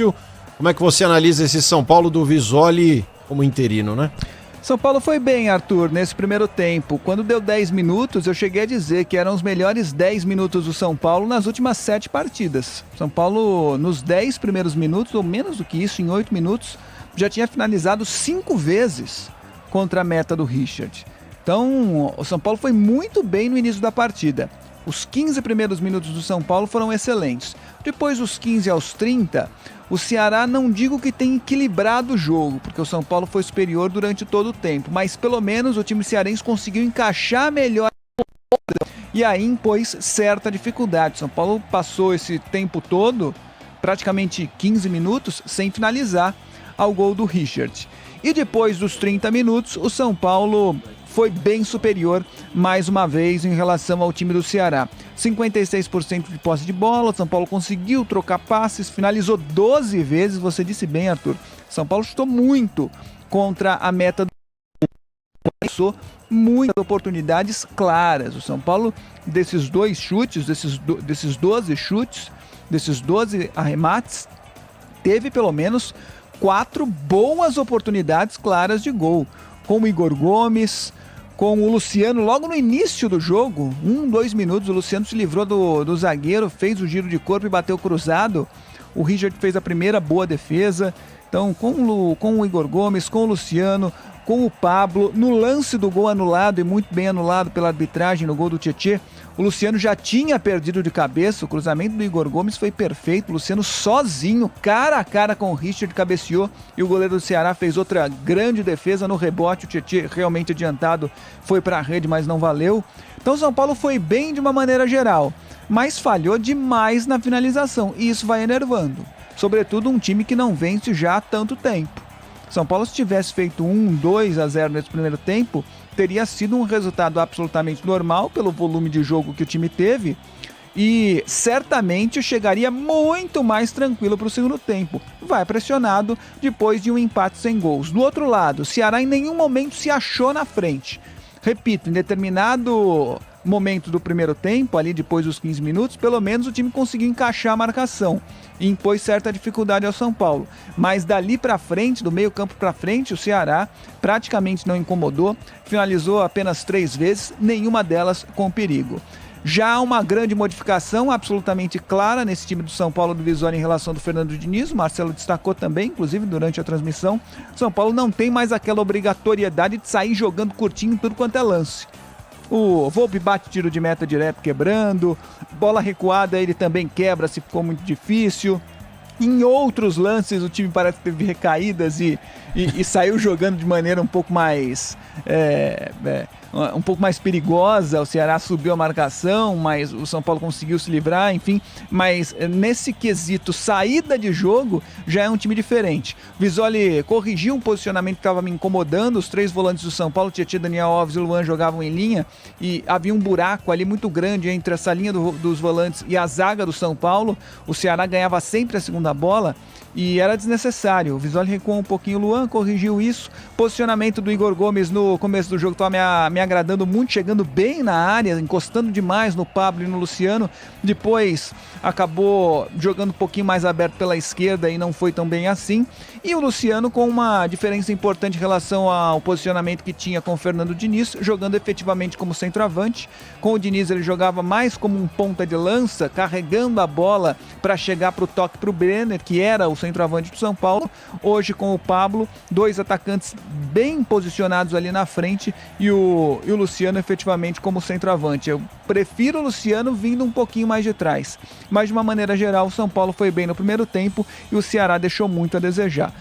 difícil. Como é que você analisa esse São Paulo do Visoli como interino, né? São Paulo foi bem, Arthur, nesse primeiro tempo. Quando deu 10 minutos, eu cheguei a dizer que eram os melhores 10 minutos do São Paulo nas últimas 7 partidas. São Paulo, nos 10 primeiros minutos, ou menos do que isso, em 8 minutos, já tinha finalizado 5 vezes contra a meta do Richard. Então, o São Paulo foi muito bem no início da partida. Os 15 primeiros minutos do São Paulo foram excelentes. Depois dos 15 aos 30, o Ceará não digo que tem equilibrado o jogo, porque o São Paulo foi superior durante todo o tempo, mas pelo menos o time cearense conseguiu encaixar melhor e aí impôs certa dificuldade. O São Paulo passou esse tempo todo, praticamente 15 minutos, sem finalizar ao gol do Richard. E depois dos 30 minutos, o São Paulo foi bem superior mais uma vez em relação ao time do Ceará. 56% de posse de bola, o São Paulo conseguiu trocar passes, finalizou 12 vezes, você disse bem, Arthur. São Paulo chutou muito contra a meta do passou muitas oportunidades claras. O São Paulo, desses 2 chutes, desses 12 chutes, desses 12 arremates, teve pelo menos 4 boas oportunidades claras de gol. Com o Igor Gomes, com o Luciano, logo no início do jogo, 2 minutos, o Luciano se livrou do zagueiro, fez o giro de corpo e bateu cruzado. O Richard fez a primeira boa defesa. Então, com o Igor Gomes, com o Luciano, com o Pablo, no lance do gol anulado, e muito bem anulado pela arbitragem no gol do Tietê, o Luciano já tinha perdido de cabeça, o cruzamento do Igor Gomes foi perfeito, o Luciano sozinho, cara a cara com o Richard, cabeceou, e o goleiro do Ceará fez outra grande defesa no rebote, o Tietê realmente adiantado foi para a rede, mas não valeu. Então o São Paulo foi bem de uma maneira geral, mas falhou demais na finalização, e isso vai enervando, sobretudo um time que não vence já há tanto tempo. São Paulo, se tivesse feito 2-0 nesse primeiro tempo, teria sido um resultado absolutamente normal pelo volume de jogo que o time teve e certamente chegaria muito mais tranquilo para o segundo tempo. Vai pressionado depois de um empate sem gols. Do outro lado, o Ceará em nenhum momento se achou na frente. Repito, em determinado momento do primeiro tempo, ali depois dos 15 minutos, pelo menos o time conseguiu encaixar a marcação e impôs certa dificuldade ao São Paulo. Mas dali para frente, do meio campo para frente, o Ceará praticamente não incomodou, finalizou apenas 3 vezes, nenhuma delas com perigo. Já há uma grande modificação absolutamente clara nesse time do São Paulo do Visoli em relação do Fernando Diniz, o Marcelo destacou também, inclusive durante a transmissão. São Paulo não tem mais aquela obrigatoriedade de sair jogando curtinho em tudo quanto é lance. O Volpi bate tiro de meta direto quebrando, bola recuada ele também quebra se ficou muito difícil. Em outros lances o time parece que teve recaídas e saiu jogando de maneira um pouco mais perigosa. O Ceará subiu a marcação, mas o São Paulo conseguiu se livrar, enfim. Mas nesse quesito saída de jogo já é um time diferente. Visoli corrigiu um posicionamento que estava me incomodando. Os 3 volantes do São Paulo, Tietê, Daniel Alves e Luan, jogavam em linha e havia um buraco ali muito grande entre essa linha dos volantes e a zaga do São Paulo. O Ceará ganhava sempre a segunda bola e era desnecessário. O Visoli recuou um pouquinho, o Luan corrigiu isso. Posicionamento do Igor Gomes no começo do jogo estava me agradando muito, chegando bem na área, encostando demais no Pablo e no Luciano. Depois acabou jogando um pouquinho mais aberto pela esquerda e não foi tão bem assim. E o Luciano com uma diferença importante em relação ao posicionamento que tinha com o Fernando Diniz, jogando efetivamente como centroavante. Com o Diniz ele jogava mais como um ponta de lança, carregando a bola para chegar para o toque para o Brenner, que era o centroavante do São Paulo. Hoje com o Pablo, 2 atacantes bem posicionados ali na frente e o Luciano efetivamente como centroavante. Eu prefiro o Luciano vindo um pouquinho mais de trás, mas de uma maneira geral o São Paulo foi bem no primeiro tempo e o Ceará deixou muito a desejar.